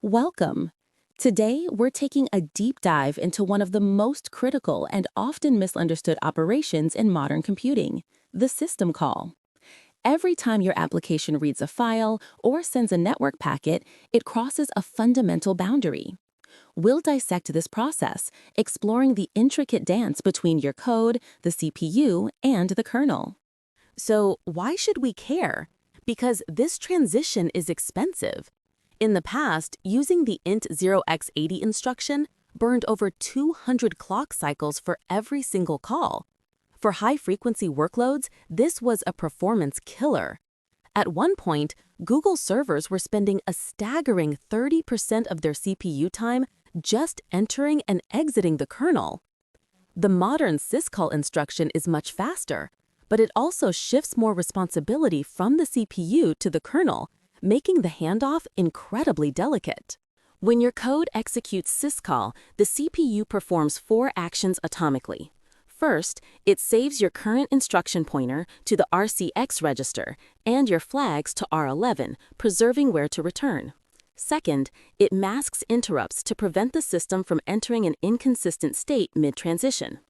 Welcome. Today, we're taking a deep dive into one of the most critical and often misunderstood operations in modern computing, the system call. Every time your application reads a file or sends a network packet, it crosses a fundamental boundary. We'll dissect this process, exploring the intricate dance between your code, the CPU, and the kernel. So, why should we care? Because this transition is expensive. In the past, using the int 0x80 instruction burned over 200 clock cycles for every single call. For high-frequency workloads, this was a performance killer. At one point, Google servers were spending a staggering 30% of their CPU time just entering and exiting the kernel. The modern syscall instruction is much faster, but it also shifts more responsibility from the CPU to the kernel, making the handoff incredibly delicate. When your code executes syscall, the CPU performs 4 actions atomically. First, it saves your current instruction pointer to the RCX register and your flags to R11, preserving where to return. Second, it masks interrupts to prevent the system from entering an inconsistent state mid-transition.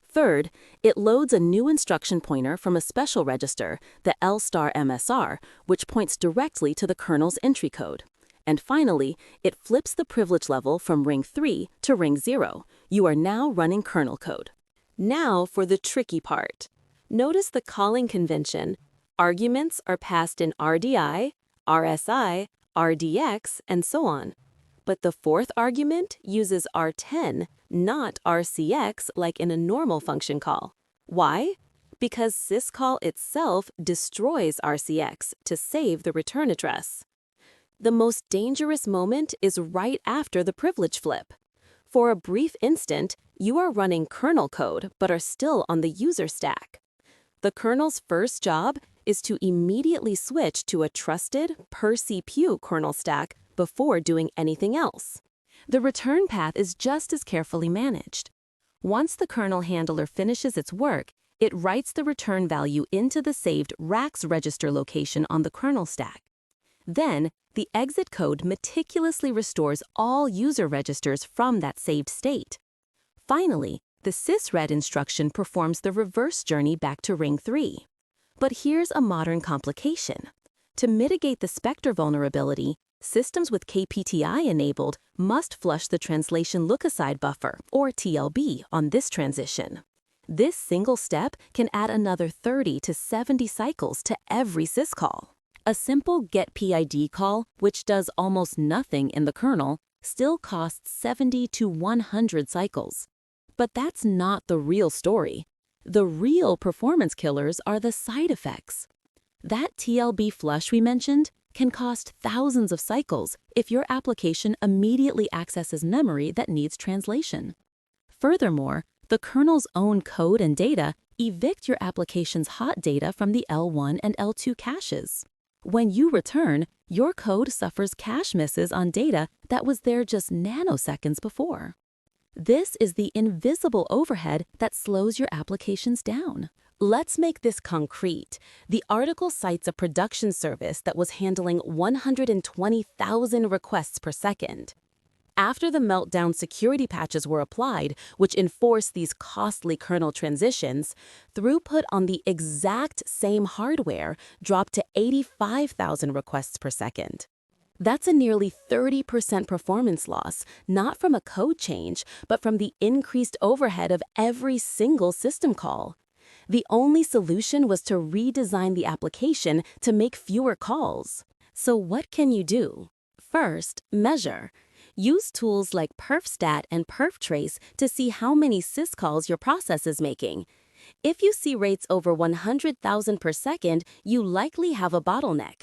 Third, it loads a new instruction pointer from a special register, the L*MSR, which points directly to the kernel's entry code. And finally, it flips the privilege level from ring 3 to ring 0. You are now running kernel code. Now for the tricky part. Notice the calling convention. Arguments are passed in RDI, RSI, RDX, and so on. But the fourth argument uses R10, not RCX like in a normal function call. Why? Because syscall itself destroys RCX to save the return address. The most dangerous moment is right after the privilege flip. For a brief instant, you are running kernel code but are still on the user stack. The kernel's first job is to immediately switch to a trusted, per-CPU kernel stack before doing anything else. The return path is just as carefully managed. Once the kernel handler finishes its work, it writes the return value into the saved RAX register location on the kernel stack. Then, the exit code meticulously restores all user registers from that saved state. Finally, the sysread instruction performs the reverse journey back to ring 3. But here's a modern complication. To mitigate the Spectre vulnerability, systems with KPTI enabled must flush the translation look-aside buffer, or TLB, on this transition. This single step can add another 30 to 70 cycles to every syscall. A simple getPID call, which does almost nothing in the kernel, still costs 70 to 100 cycles. But that's not the real story. The real performance killers are the side effects. That TLB flush we mentioned can cost thousands of cycles if your application immediately accesses memory that needs translation. Furthermore, the kernel's own code and data evict your application's hot data from the L1 and L2 caches. When you return, your code suffers cache misses on data that was there just nanoseconds before. This is the invisible overhead that slows your applications down. Let's make this concrete. The article cites a production service that was handling 120,000 requests per second. After the meltdown security patches were applied, which enforced these costly kernel transitions, throughput on the exact same hardware dropped to 85,000 requests per second. That's a nearly 30% performance loss, not from a code change, but from the increased overhead of every single system call. The only solution was to redesign the application to make fewer calls. So what can you do? First, measure. Use tools like perfstat and perftrace to see how many syscalls your process is making. If you see rates over 100,000 per second, you likely have a bottleneck.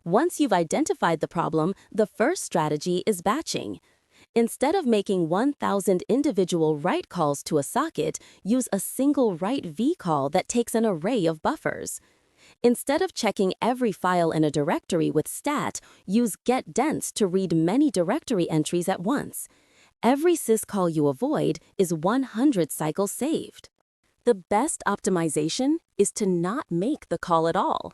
Once you've identified the problem, the first strategy is batching. Instead of making 1,000 individual write calls to a socket, use a single write v call that takes an array of buffers. Instead of checking every file in a directory with stat, use getDents to read many directory entries at once. Every syscall you avoid is 100 cycles saved. The best optimization is to not make the call at all.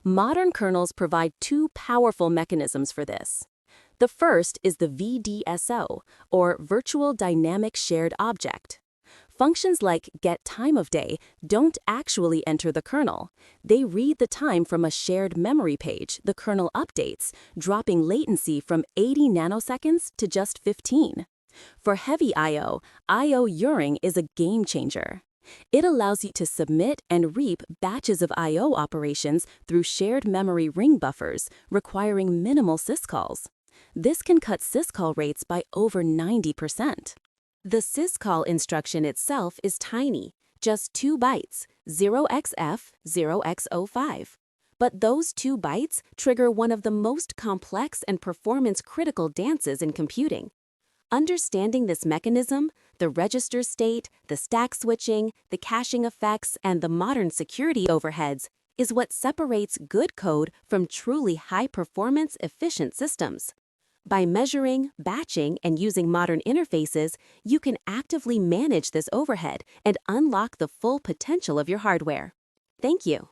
Modern kernels provide 2 powerful mechanisms for this. The first is the VDSO, or Virtual Dynamic Shared Object. Functions like get time of day don't actually enter the kernel. They read the time from a shared memory page the kernel updates, dropping latency from 80 nanoseconds to just 15. For heavy I/O urine is a game changer. It allows you to submit and reap batches of I/O operations through shared memory ring buffers, requiring minimal syscalls. This can cut syscall rates by over 90%. The syscall instruction itself is tiny, just 2 bytes, 0xF, 0x05. But those 2 bytes trigger one of the most complex and performance-critical dances in computing. Understanding this mechanism, the register state, the stack switching, the caching effects, and the modern security overheads is what separates good code from truly high-performance, efficient systems. By measuring, batching, and using modern interfaces, you can actively manage this overhead and unlock the full potential of your hardware. Thank you.